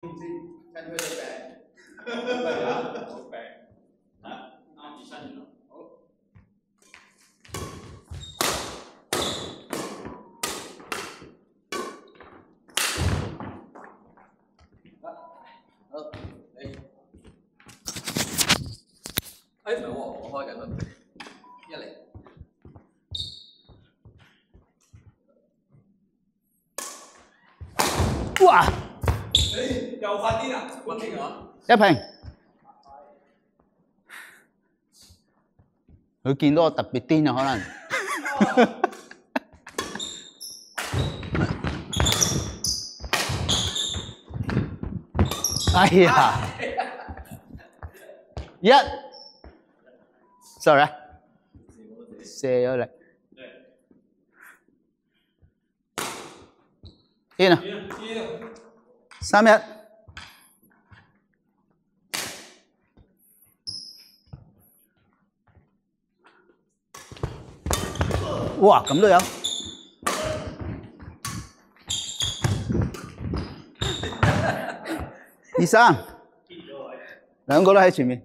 跟佢哋病，係啊，好病嚇，啱住身咯。好，你，哎唔係喎，我開緊啦，一嚟。哇！誒，又發癲啦！發癲啊！一平，佢見到我特別癲啊，可能。哎呀！一 ，sorry， 射咗力。in 啊，3-1。哇，咁都有。2-3，兩個都喺前面。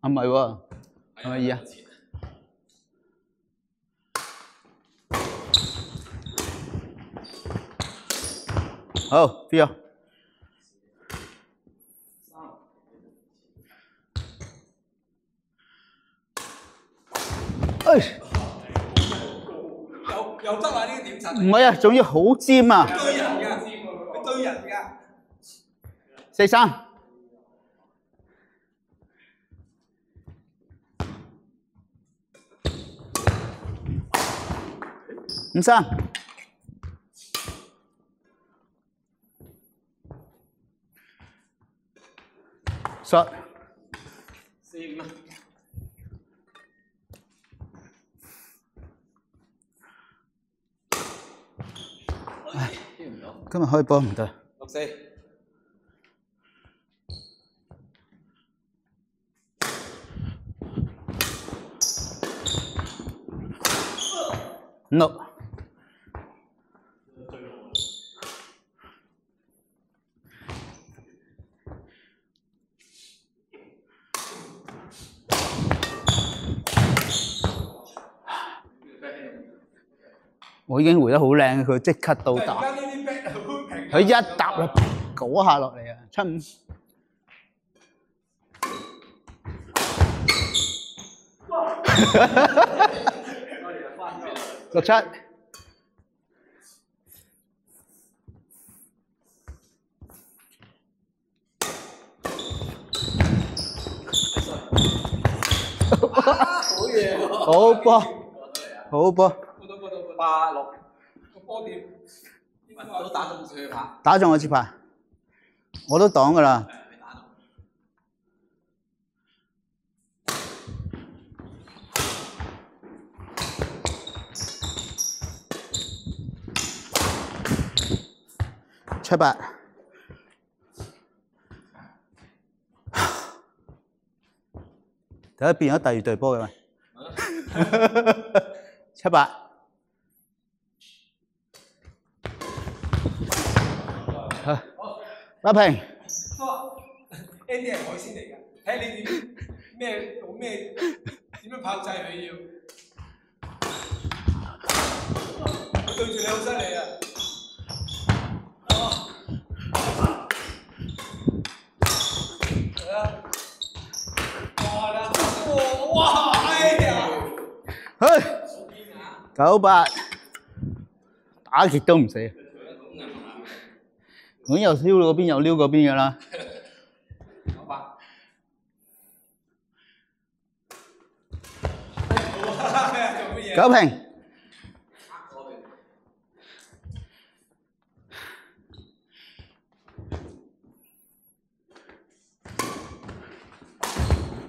啊，唔係喎，係咪2啊？好 ，feel。哎，又得啊！呢個點陣？唔係啊，仲要好尖啊！堆人㗎，堆人㗎。4-3。5-3。shot。4-5啊！唉，邊唔到？今日開波唔得。6-4。5-6。我已經回得好靚，佢即刻到達。佢一搭啦，嗰下落嚟啊，7-5。6-7。好嘢喎！好波，好波。8-6，個波點？都打中佢拍。打中我接拍，我都擋㗎啦。7-8。睇下變咗第二隊波嘅咪。7-8。打平。呢啲係海鮮嚟㗎，睇你點咩做咩點樣炮製佢要。佢對住你好犀利啊！係啊！哇！哎呀！去9-8，打極都唔死。咁又撩嗰邊又撩嗰邊㗎啦。9平。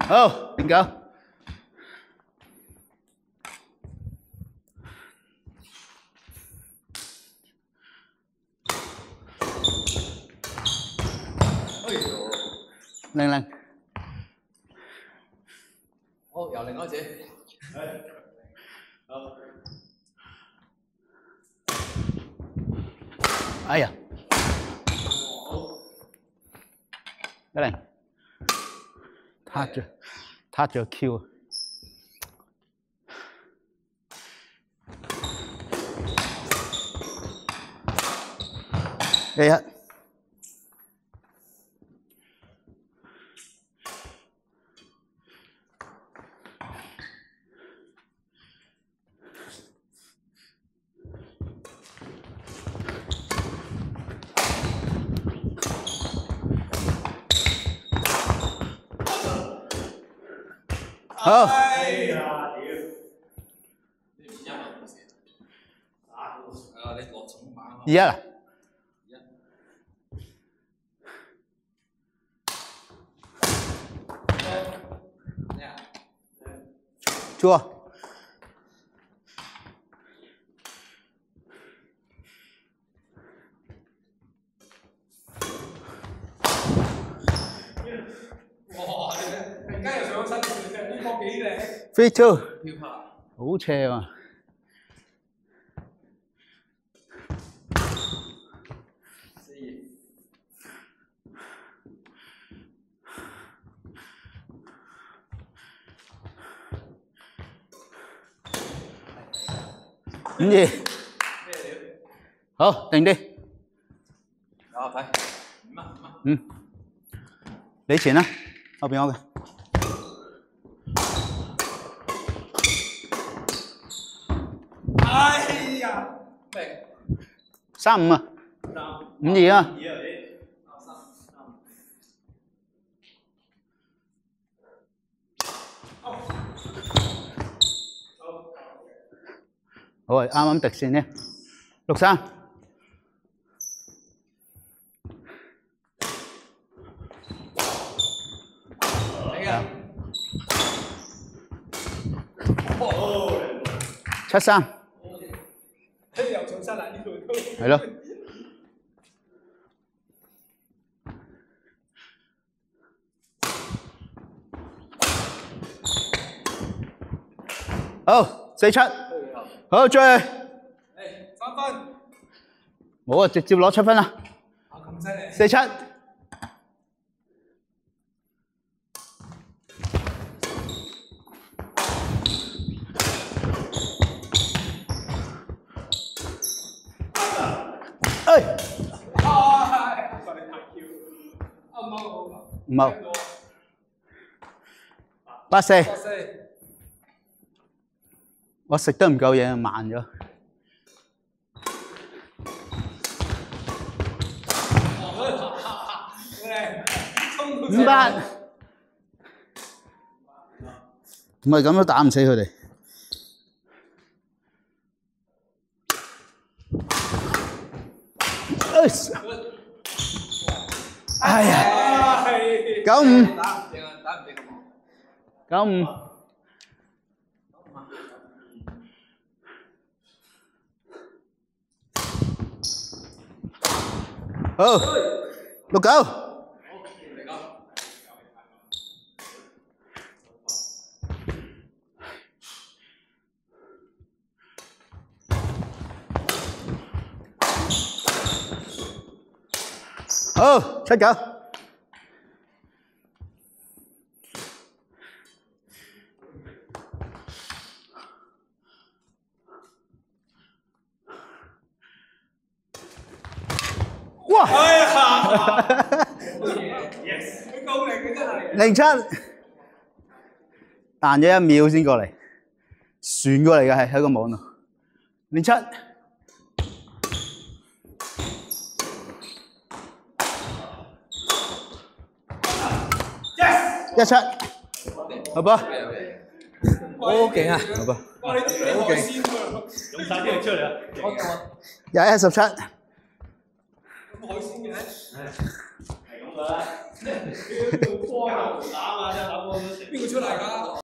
好，9。0-0。好，由零開始。好。哎呀！ 1-0，撻咗 Q 啊！1-1。好。哎呀，屌！你唔1啊？冇事。啊，你落重板啊！2-1啊。Chua. Free two. 好斜啊！5-2，好，定啲。有睇5啊。你前啦，後邊我嘅。哎呀，咩？3-5啊。5-2啊。好啊，啱啱敵線呢，6-3。7-3。又重失啦呢度都。係咯。好，4-7。好，追。3分。冇啊，直接攞7分啦。咁犀利。4-7。唔好。8-4。我食得唔夠嘢，慢咗。5-8。唔係咁都打唔死佢哋。哎呀！9-5。9-5。好，6-9。好，7-9。哇！哎呀！Yes， 佢夠力嘅真係。0-7，彈咗1秒先過嚟，旋過嚟嘅係喺個網度。0-7。Yes， 1-7。好噃。好勁啊！好噃。好勁。用晒啲力出嚟啊！21-17。海鮮嘅，係咁噶啦，邊個出嚟㗎？